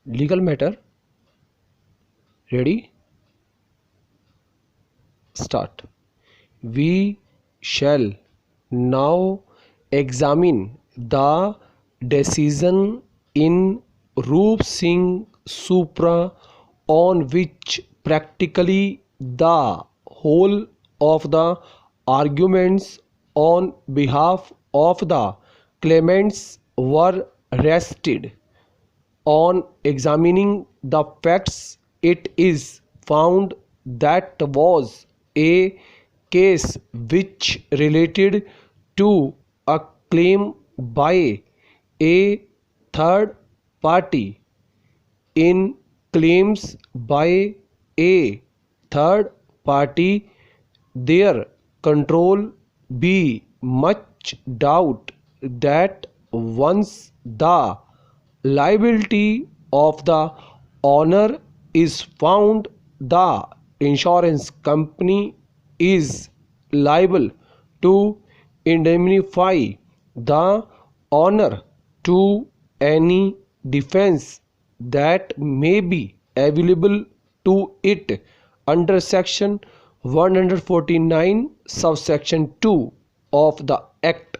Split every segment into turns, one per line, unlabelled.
legal matter. Ready? Start. We shall now examine the decision in Roop Singh Supra, on which practically the whole of the arguments on behalf of the claimants were rested. On examining the facts, it is found that was a case which related to a claim by a third party. In claims by a third party, there control be much doubt that once the liability of the owner is found, the insurance company is liable to indemnify the owner to any defense that may be available to it under section 149 subsection 2 of the Act.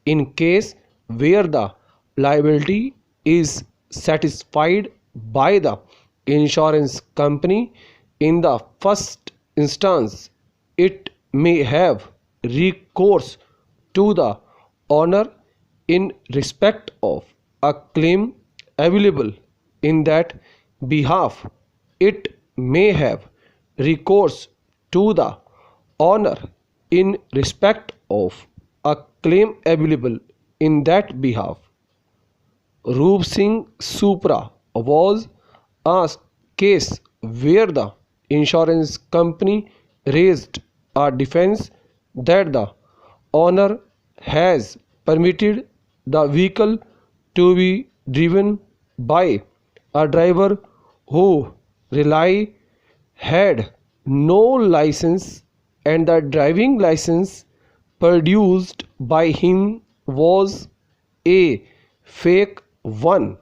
In case where the liability is satisfied by the insurance company in the first instance, it may have recourse to the owner in respect of a claim available in that behalf. It may have recourse to the owner in respect of a claim available in that behalf. Roop Singh Supra was a case where the insurance company raised a defense that the owner has permitted the vehicle to be driven by a driver who really had no license, and the driving license produced by him was a fake one.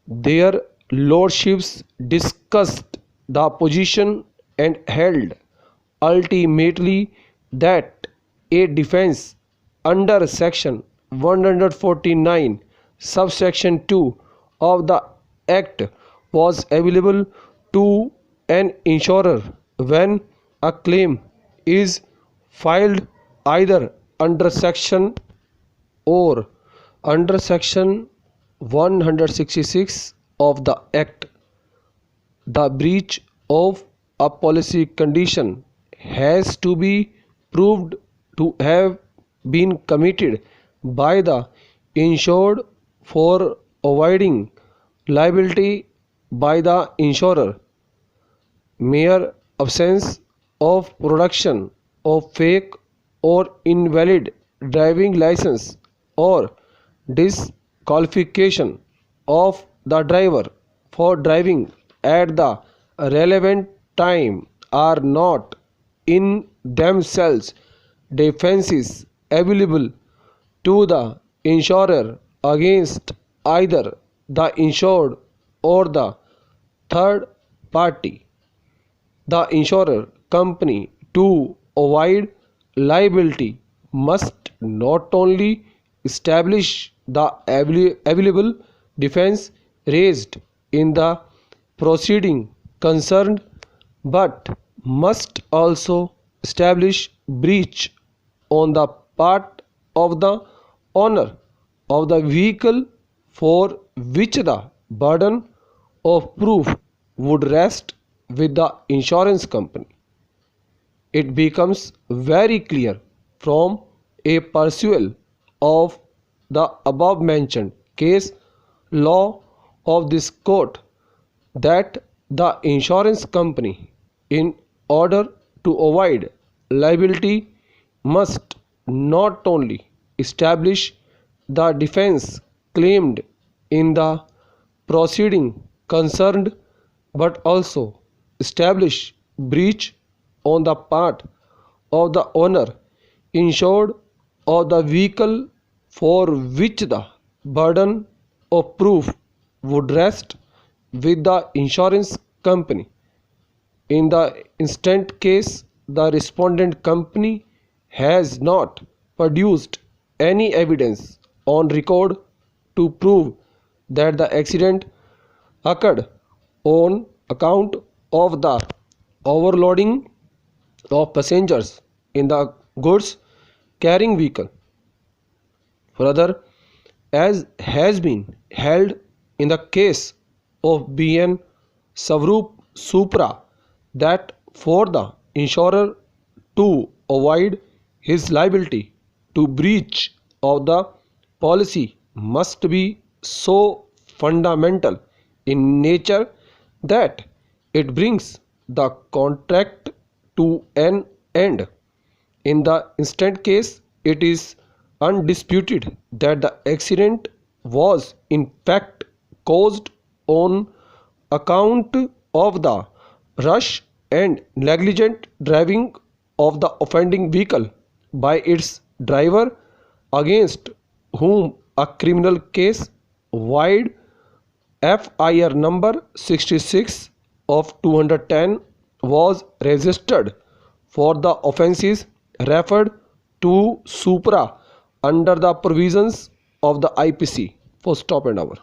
Their lordships discussed the position and held ultimately that a defense under section 149 subsection 2 of the Act was available to an insurer when a claim is filed either under section or under section 166 of the Act. The breach of a policy condition has to be proved to have been committed by the insured for avoiding liability by the insurer. Mere absence of production of fake or invalid driving license or disqualification of the driver for driving at the relevant time are not in themselves defenses available to the insurer against either the insured or the third party. The insurer company, to avoid liability, must not only establish the available defense raised in the proceeding concerned, but must also establish breach on the part of the owner of the vehicle, for which the burden of proof would rest with the insurance company. It becomes very clear from a pursuit of the above mentioned case law of this court that the insurance company, in order to avoid liability, must not only establish the defense claimed in the proceeding concerned, but also establish breach on the part of the owner insured of the vehicle, for which the burden of proof would rest with the insurance company. In the instant case, the respondent company has not produced any evidence on record to prove that the accident occurred on account of the overloading of passengers in the goods carrying vehicle. Further, as has been held in the case of BN Swaroop Supra, that for the insurer to avoid his liability to breach of the policy must be so fundamental in nature that it brings the contract to an end. In the instant case, it is undisputed that the accident was in fact caused on account of the rush and negligent driving of the offending vehicle by its driver, against whom a criminal case wide FIR number 66 of 210 was registered for the offences referred to Supra under the provisions of the IPC. For stop and hour.